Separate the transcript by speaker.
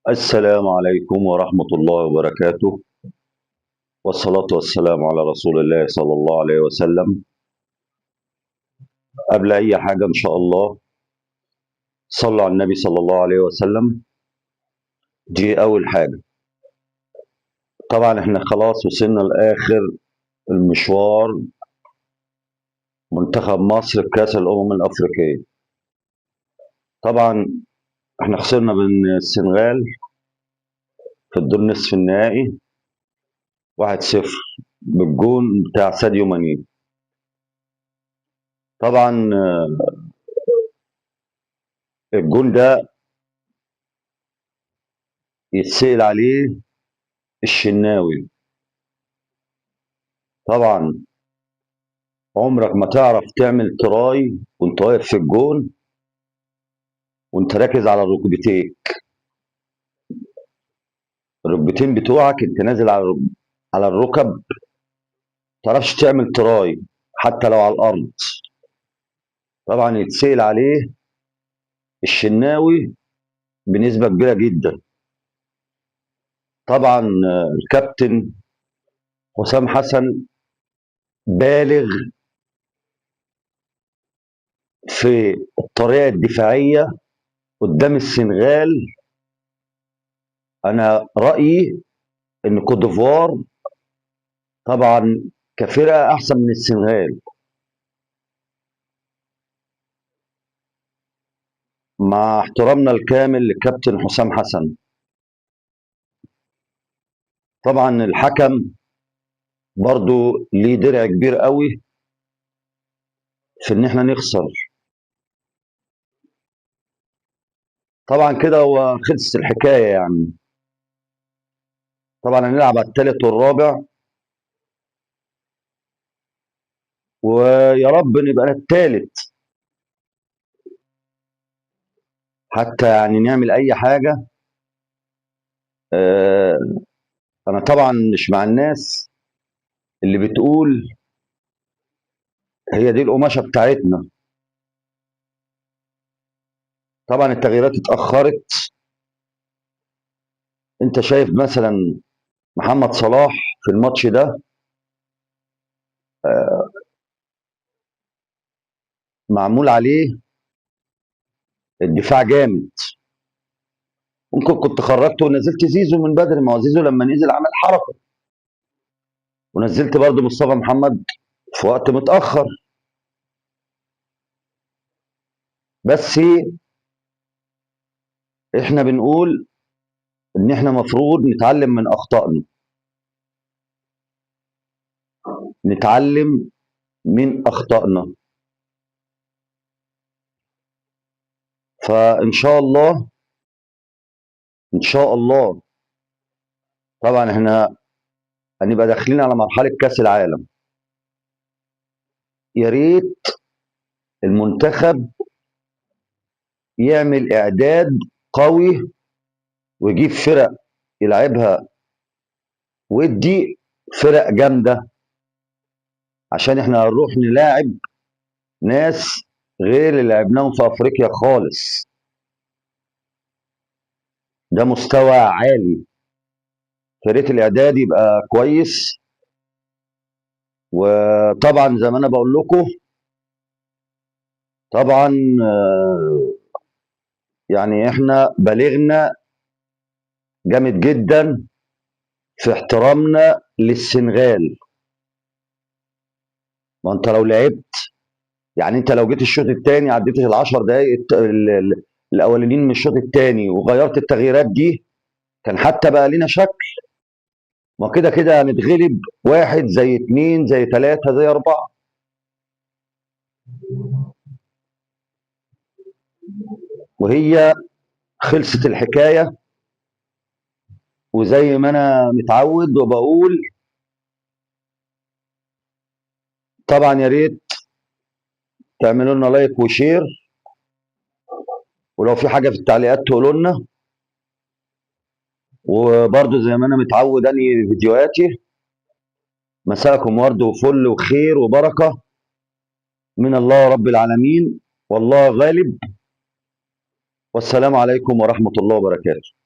Speaker 1: السلام عليكم ورحمة الله وبركاته، والصلاة والسلام على رسول الله صلى الله عليه وسلم. قبل أي حاجة إن شاء الله صلوا على النبي صلى الله عليه وسلم. دي أول حاجة. طبعا إحنا خلاص وصلنا لآخر المشوار، منتخب مصر في كأس الأمم الأفريقية. طبعا إحنا خسرنا من السنغال في الدور نصف النهائي 1-0 بالجون بتاع ساديو ماني. طبعا الجون ده يتسأل عليه الشناوي. طبعا عمرك ما تعرف تعمل تراي وانت واقف في الجون وانت راكز على الركبتين. الركبتين بتوعك انت نازل على الركب، ما تعرفش تعمل تراي حتى لو على الارض. طبعا يتسأل عليه الشناوي بنسبة كبيرة جدا. طبعا الكابتن حسام حسن بالغ في الطريقة الدفاعية قدام السنغال. انا رأيي ان كوت ديفوار طبعا كفرقة احسن من السنغال، مع احترامنا الكامل للكابتن حسام حسن. طبعا الحكم برضو ليه درع كبير قوي في ان احنا نخسر. طبعا كده هو خلصت الحكايه يعني. طبعا هنلعب على الثالث والرابع، ويا رب نبقى الثالث حتى يعني نعمل اي حاجه. آه، انا طبعا مش مع الناس اللي بتقول هي دي القماشه بتاعتنا. طبعا التغييرات اتاخرت. انت شايف مثلا محمد صلاح في الماتش ده معمول عليه الدفاع جامد. ممكن كنت خرجته ونزلت زيزو من بدري، ما هو زيزو لما نزل عمل حركه، ونزلت برضه مصطفى محمد في وقت متاخر. بس احنا بنقول ان احنا مفروض نتعلم من اخطائنا، نتعلم من اخطائنا. فان شاء الله ان شاء الله طبعا احنا هنبقى داخلين على مرحله كاس العالم. يا ريت المنتخب يعمل اعداد قوي ويجيب فرق يلعبها، ودي فرق جامده، عشان احنا هنروح نلاعب ناس غير اللي لعبناهم في افريقيا خالص. ده مستوى عالي. فريق الاعداد يبقى كويس. وطبعا زي ما انا بقول لكم، طبعا يعني احنا بلغنا جامد جدا في احترامنا للسنغال. ما انت لو لعبت، يعني انت لو جيت الشوط الثاني عديت العشر دقائق الاولانيين من الشوط الثاني وغيرت التغييرات دي، كان حتى بقى لنا شكل. ما كده كده هنتغلب واحد زي اتنين زي تلاتة زي أربعة. وهي خلصت الحكاية. وزي ما أنا متعود وبقول، طبعا يا ريت تعملوا لنا لايك وشير، ولو في حاجة في التعليقات تقولوا لنا. وبرضه زي ما أنا متعود أنهي فيديوهاتي، مساءكم ورد وفل وخير وبركة من الله رب العالمين، والله غالب. والسلام عليكم ورحمة الله وبركاته.